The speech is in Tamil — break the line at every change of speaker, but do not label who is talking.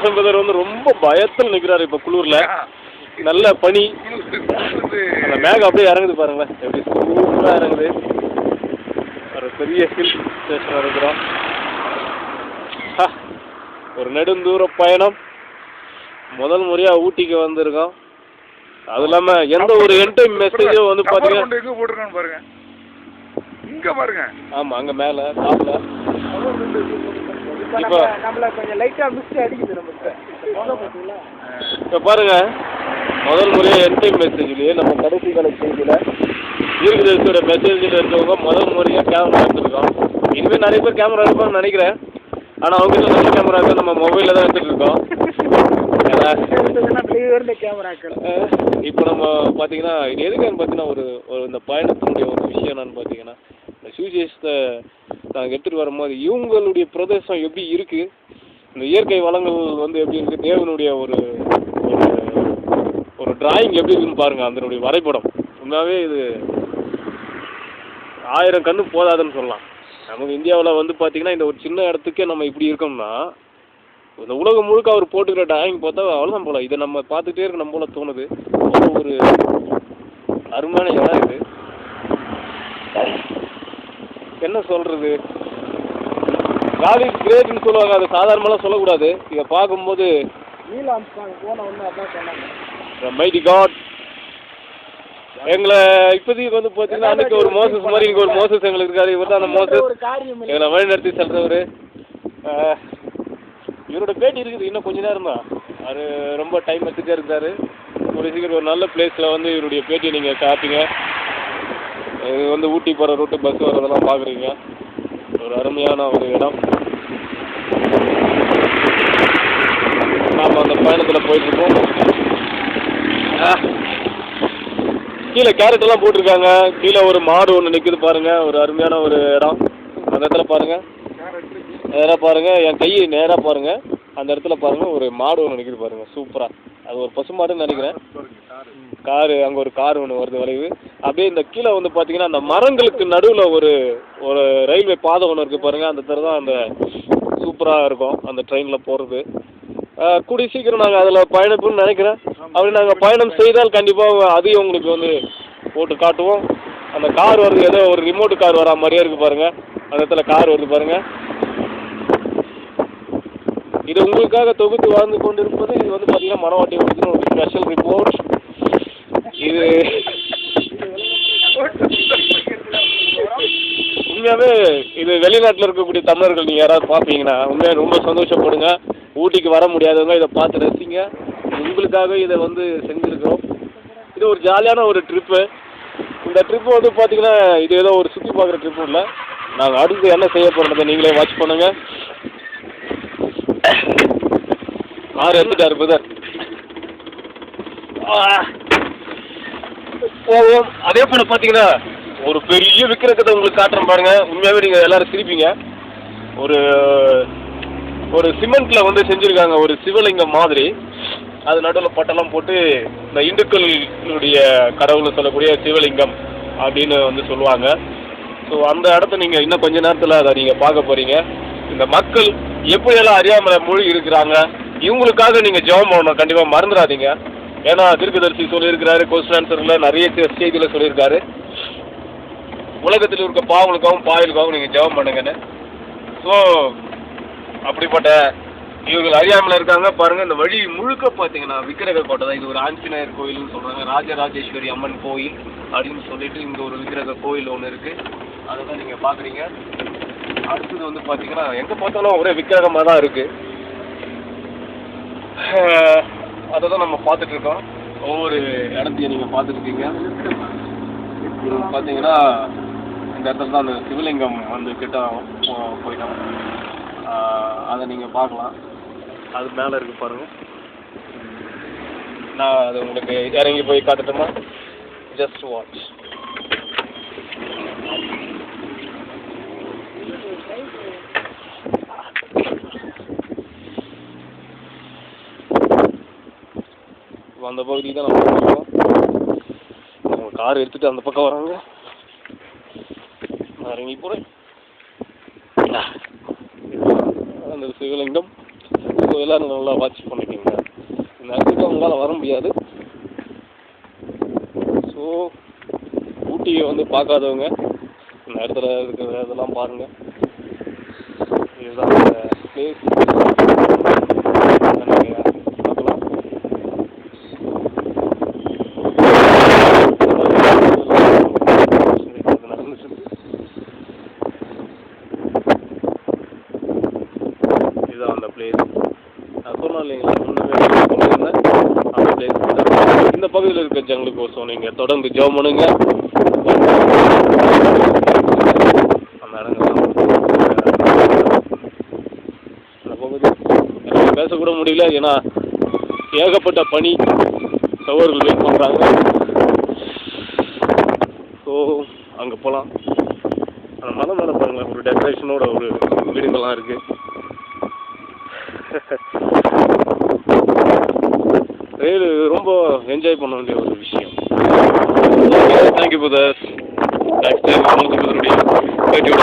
ஜனார்தன் பிரதர் வந்து ரொம்ப பயத்தில் நிற்கிறாரு இப்போ குளூரில். நல்ல பனி, அந்த மேகம் அப்படியே இறங்குது பாருங்களேன், எப்படி சூப்பராக இறங்குது. ஒரு பெரிய ஹில் ஸ்டேஷன் இருக்கிறோம். ஒரு நெடுந்தூர பயணம், முதல் முறையாக ஊட்டிக்கு வந்திருக்கோம். அது இல்லாமல் எந்த ஒரு என்டைம் மெசேஜும் வந்து பார்த்தீங்கன்னா
போட்டிருக்கான்னு பாருங்க, இங்கே பாருங்க. ஆமாம்,
அங்கே மேலே டாப்பில்
இப்போ நம்மள கொஞ்சம் லைட்டாக மிஸ்ட் அடிக்குது நமக்கு.
இப்போ பாருங்க, முதல் முறையாக என்டைம் மெசேஜ்லேயே நம்ம கடைசி கால செய்தியில் தீர்க்கதரிசியோட மெசேஜில் இருக்கவங்க முதல் முறையாக கேமரா எடுத்துருக்கோம். இனிமேல் நிறைய பேர் கேமரா எடுப்பான்னு நினைக்கிறேன். ஆனால் அவங்க நல்ல கேமரா இருக்குது, நம்ம மொபைலில் தான் எடுத்துகிட்டு இருக்கோம். இப்போ நம்ம பார்த்தீங்கன்னா இது எதுக்குன்னு பார்த்தீங்கன்னா ஒரு இந்த பயணத்தினுடைய ஒரு விஷயம் என்னன்னு பார்த்தீங்கன்னா, இந்த சுவிசேஷத்தை நாங்கள் எடுத்துகிட்டு வரும்போது இவங்களுடைய பிரதேசம் எப்படி இருக்குது, இந்த இயற்கை வளங்கள் வந்து எப்படி இருக்குது, தேவனுடைய ஒரு ஒரு டிராயிங் எப்படி இருக்குன்னு பாருங்கள். அதனுடைய வரைபடம் உண்மையாகவே இது 1000 கண்ணு போதாதுன்னு சொல்லலாம். நமக்கு இந்தியாவில் வந்து பார்த்தீங்கன்னா இந்த ஒரு சின்ன இடத்துக்கே நம்ம இப்படி இருக்கோம்னா, இந்த உலகம் முழுக்க அவர் போட்டுக்கிற டிராயிங் பார்த்தா அவ்வளோதான் போல. இதை நம்ம பார்த்துட்டே இருக்க நம்ம போல தோணுது. ஒரு அருமையான இடம் இது. என்ன சொல்கிறது, காட் இஸ் கிரேட்னு சொல்லுவாங்க. அது சாதாரணமாக சொல்லக்கூடாது. இதை பார்க்கும்போது மைட்டி காட் எங்களை இப்போதைக்கு வந்து பார்த்தீங்கன்னா அன்றைக்கி ஒரு மோசஸ் மாதிரி இங்கே ஒரு மோசஸ் எங்களுக்கு இருக்காரு. இவர் தான் அந்த மோசஸ் எங்களை வழிநடத்தி செல்றவர். இவரோட பேட்டி இருக்குது, இன்னும் கொஞ்ச நேரம் தான். அது ரொம்ப டைம் எடுத்துகிட்டே இருக்காரு. ஒரு சீக்கிரம் ஒரு நல்ல பிளேஸில் வந்து இவருடைய பேட்டியை நீங்கள் காப்பீங்க. இது வந்து ஊட்டி போகிற ரூட்டு பஸ் வரதெல்லாம் பார்க்குறீங்க. ஒரு அருமையான ஒரு இடம். நாம் அந்த பயணத்தில் போயிட்டுருக்கோம். கீழே கேரட்டெல்லாம் போட்டிருக்காங்க. கீழே ஒரு மாடு ஒன்று நிற்குது பாருங்கள், ஒரு அருமையான ஒரு இடம். அந்த இடத்துல பாருங்கள், நேராக பாருங்கள், என் கையை நேராக பாருங்கள். அந்த இடத்துல பாருங்கள், ஒரு மாடு ஒன்று நிற்குது பாருங்கள், சூப்பராக. அது ஒரு பசு மாடுன்னு நினைக்கிறேன். காரு, அங்கே ஒரு கார் ஒன்று வருது வளைவு. அப்படியே இந்த கீழே வந்து பார்த்தீங்கன்னா அந்த மரங்களுக்கு நடுவில் ஒரு ரயில்வே பாதை ஒன்று இருக்குது பாருங்கள். அந்த தர தான் அந்த சூப்பராக இருக்கும் அந்த ட்ரெயினில் போகிறது. கூடிய சீக்கிரம் நாங்கள் அதில் பயணிப்போம்னு நினைக்கிறேன். அப்படி நாங்கள் பயணம் செய்தால் கண்டிப்பாக அதையும் உங்களுக்கு வந்து போட்டு காட்டுவோம். அந்த கார் வருது, ஏதோ ஒரு ரிமோட் கார் வரா மாதிரியே இருக்குது பாருங்கள். அந்த இடத்துல கார் வருது பாருங்கள். இது உங்களுக்காக தொகுத்து வாழ்ந்து கொண்டு இருப்பது இது வந்து பார்த்தீங்கன்னா மனவாட்டி வந்து ஒரு ஸ்பெஷல் ரிப்போர்ட். இது உண்மையாகவே இது வெளிநாட்டில் இருக்கக்கூடிய தமிழர்கள் நீங்கள் யாராவது பார்ப்பீங்கன்னா உண்மையாக ரொம்ப சந்தோஷப்படுங்க. ஊட்டிக்கு வர முடியாதவங்க இதை பார்த்து ரசிங்க. உங்களுக்காக இதை வந்து செஞ்சுருக்கிறோம். இது ஒரு ஜாலியான ஒரு ட்ரிப்பு. இந்த ட்ரிப்பு வந்து பார்த்தீங்கன்னா இது ஏதோ ஒரு சுற்றி பார்க்குற ட்ரிப்பு இல்லை. நாங்கள் அடுத்து என்ன செய்ய போகிறோன்றதை நீங்களே வாட்ச் பண்ணுங்கள். கார் எடுத்துட்டாரு பிரதர். போவோம். அதே போல் பார்த்தீங்கன்னா ஒரு பெரிய விக்கிரகத்தை உங்களுக்கு காட்டுறேன் பாருங்க. உண்மையாகவே நீங்கள் எல்லாரும் சிரிப்பீங்க. ஒரு சிமெண்ட்டில் வந்து செஞ்சுருக்காங்க ஒரு சிவலிங்கம் மாதிரி. அது நடுவில் பட்டெல்லாம் போட்டு இந்த இந்துக்களுடைய கடவுள்னு சொல்லக்கூடிய சிவலிங்கம் அப்படின்னு வந்து சொல்லுவாங்க. ஸோ அந்த இடத்த நீங்கள் இன்னும் கொஞ்ச நேரத்தில் அதை நீங்கள் பார்க்க போகிறீங்க. இந்த மக்கள் எப்படியெல்லாம் அறியாமல் மூழ்கி இருக்கிறாங்க. இவங்களுக்காக நீங்கள் ஜெபம் பண்ணணும், கண்டிப்பாக மறந்துடாதீங்க. ஏன்னா தீர்க்கதரிசி சொல்லியிருக்கிறாரு, கொஸ்டின் ஆன்சரில் நிறைய செய்தியில் சொல்லியிருக்காரு, உலகத்தில் இருக்க பாவங்களுக்காகவும் பாயலுக்காகவும் நீங்கள் ஜெபம் பண்ணுங்கன்னு. ஸோ அப்படிப்பட்ட இவர்கள் அறியாமல் இருக்காங்க பாருங்கள். இந்த வழி முழுக்க பார்த்தீங்கன்னா விக்கிரக கோட்டை தான். இது ஒரு ஆஞ்சநேயர் கோயில்னு சொல்கிறாங்க, ராஜராஜேஸ்வரி அம்மன் கோயில் அப்படின்னு சொல்லிட்டு இங்கே ஒரு விக்கிரக கோயில் ஒன்று இருக்குது. அதை தான் நீங்கள் பார்க்குறீங்க. அடுத்தது வந்து பார்த்தீங்கன்னா எங்கே பார்த்தாலும் ஒரே விக்கிரகமாக தான் இருக்குது. அதை தான் நம்ம பார்த்துட்ருக்கோம். ஒவ்வொரு இடத்தையும் நீங்கள் பார்த்துருக்கீங்க. பார்த்தீங்கன்னா இந்த இடத்துல தான் அந்த சிவலிங்கம் வந்து கிட்ட போயிட்டோம். அதை நீங்கள் பார்க்கலாம். அது மேலே இருக்குது பாருங்கள். நான் அது உங்களுக்கு இறங்கி போய் காட்டுட்டோமா? Just watch. அந்த பகுதிக்கு தான் நம்ம போகிறோம். நம்ம கார் எடுத்துகிட்டு அந்த பக்கம் வராங்க. நான் இறங்கி போகிறேன். அந்த சிவலிங்கம் ஸோ எல்லோரும் நல்லா வாட்ச் பண்ணிக்கோங்க. இந்த இடத்துக்கு அவங்களால வர முடியாது. ஸோ ஊட்டியை வந்து பார்க்காதவங்க இந்த இடத்துல இருக்கிற இதெல்லாம் பாருங்கள். இதுதான் இந்த பிளேஸ். பார்க்கலாம். இதுதான் அந்த பிளேஸ். நான் சொன்னேன் இல்லைங்களா, சொல்லியிருந்தேன் அந்த பிளேஸ். இந்த பகுதியில் இருக்க ஜங்கிள் கோசம் நீங்கள் தொடர்ந்து ஜெபம் பண்ணுங்க. அந்த இடங்கள்லாம் அந்த பகுதி எனக்கு பேசக்கூட முடியல. ஏன்னா ஏகப்பட்ட பனி, சவர்கள் வெயிட் பண்ணுறாங்க. ஸோ அங்கே போகலாம். அந்த மலை மேலே பாருங்களேன், ஒரு டெக்கரேஷனோட ஒரு வீடுங்கள்லாம் இருக்குது. ரயில் ரொம்ப என்ஜாய் பண்ண வேண்டிய ஒரு விஷயம். Thank you brothers. நெக்ஸ்ட் டைம் உங்களுக்கு பேட்டியோட